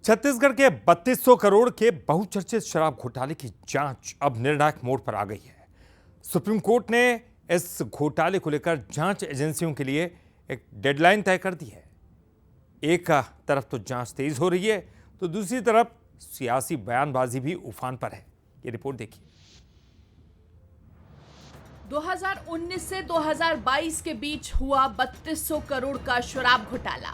छत्तीसगढ़ के 3200 करोड़ के बहुचर्चित शराब घोटाले की जांच अब निर्णायक मोड़ पर आ गई है। सुप्रीम कोर्ट ने इस घोटाले को लेकर जांच एजेंसियों के लिए एक डेडलाइन तय कर दी है। एक तरफ तो जांच तेज हो रही है, तो दूसरी तरफ सियासी बयानबाजी भी उफान पर है। ये रिपोर्ट देखिए। 2019 से 2022 के बीच हुआ 3200 करोड़ का शराब घोटाला।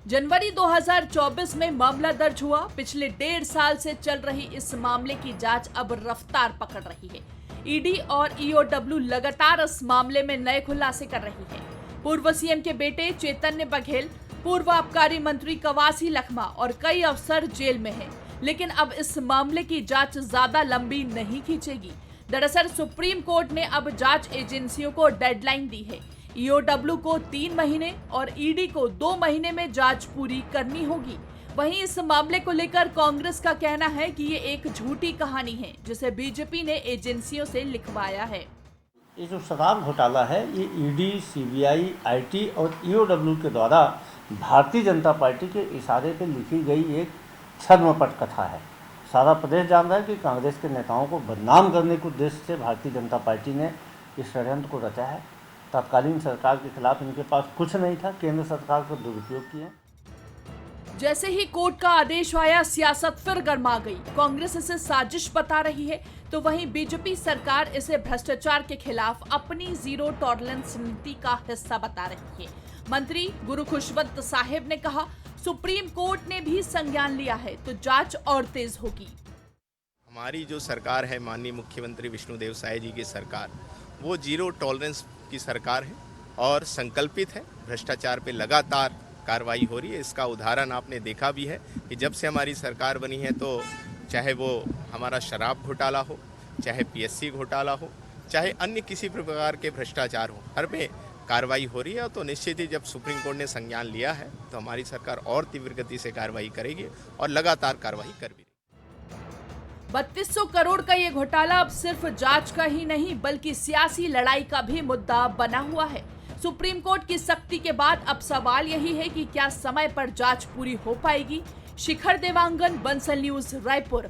जनवरी 2024 में मामला दर्ज हुआ। पिछले 1.5 साल से चल रही इस मामले की जांच अब रफ्तार पकड़ रही है। ईडी और ईओडब्ल्यू लगातार इस मामले में नए खुलासे कर रही है। पूर्व सीएम के बेटे चैतन्य बघेल, पूर्व आबकारी मंत्री कवासी लखमा और कई अफसर जेल में हैं। लेकिन अब इस मामले की जांच ज्यादा लंबी नहीं खींचेगी। दरअसल सुप्रीम कोर्ट ने अब जांच एजेंसियों को डेडलाइन दी है। ईओडब्ल्यू को 3 महीने और ईडी को 2 महीने में जांच पूरी करनी होगी। वहीं इस मामले को लेकर कांग्रेस का कहना है कि ये एक झूठी कहानी है, जिसे बीजेपी ने एजेंसियों से लिखवाया है। ये जो शराब घोटाला है, ये ईडी, सीबीआई, आईटी और ईओडब्ल्यू के द्वारा भारतीय जनता पार्टी के इशारे पर लिखी गई एक छद्मपट कथा है। सारा प्रदेश जान रहा है कि कांग्रेस के नेताओं को बदनाम करने के उद्देश्य से भारतीय जनता पार्टी ने इस षड्यंत्र को रचा है। तत्कालीन सरकार के खिलाफ इनके पास कुछ नहीं था, केंद्र सरकार का दुरुपयोग किया। जैसे ही कोर्ट का आदेश आया, सियासत फिर गर्मा गई। कांग्रेस इसे साजिश बता रही है, तो वहीं बीजेपी सरकार इसे भ्रष्टाचार के खिलाफ अपनी जीरो टॉलरेंस नीति का हिस्सा बता रही है। मंत्री गुरु खुशवंत साहिब ने कहा, सुप्रीम कोर्ट ने भी संज्ञान लिया है तो जांच और तेज होगी। हमारी जो सरकार है, माननीय मुख्यमंत्री विष्णुदेव साय जी की सरकार, वो जीरो टॉलरेंस की सरकार है और संकल्पित है। भ्रष्टाचार पे लगातार कार्रवाई हो रही है। इसका उदाहरण आपने देखा भी है कि जब से हमारी सरकार बनी है, तो चाहे वो हमारा शराब घोटाला हो, चाहे पीएससी घोटाला हो, चाहे अन्य किसी प्रकार के भ्रष्टाचार हो, हर पे कार्रवाई हो रही है। तो निश्चित ही जब सुप्रीम कोर्ट ने संज्ञान लिया है, तो हमारी सरकार और तीव्र गति से कार्रवाई करेगी और लगातार कार्रवाई कर भी। 3200 करोड़ का ये घोटाला अब सिर्फ जांच का ही नहीं, बल्कि सियासी लड़ाई का भी मुद्दा बना हुआ है। सुप्रीम कोर्ट की सख्ती के बाद अब सवाल यही है कि क्या समय पर जांच पूरी हो पाएगी। शिखर देवांगन, बंसल न्यूज, रायपुर।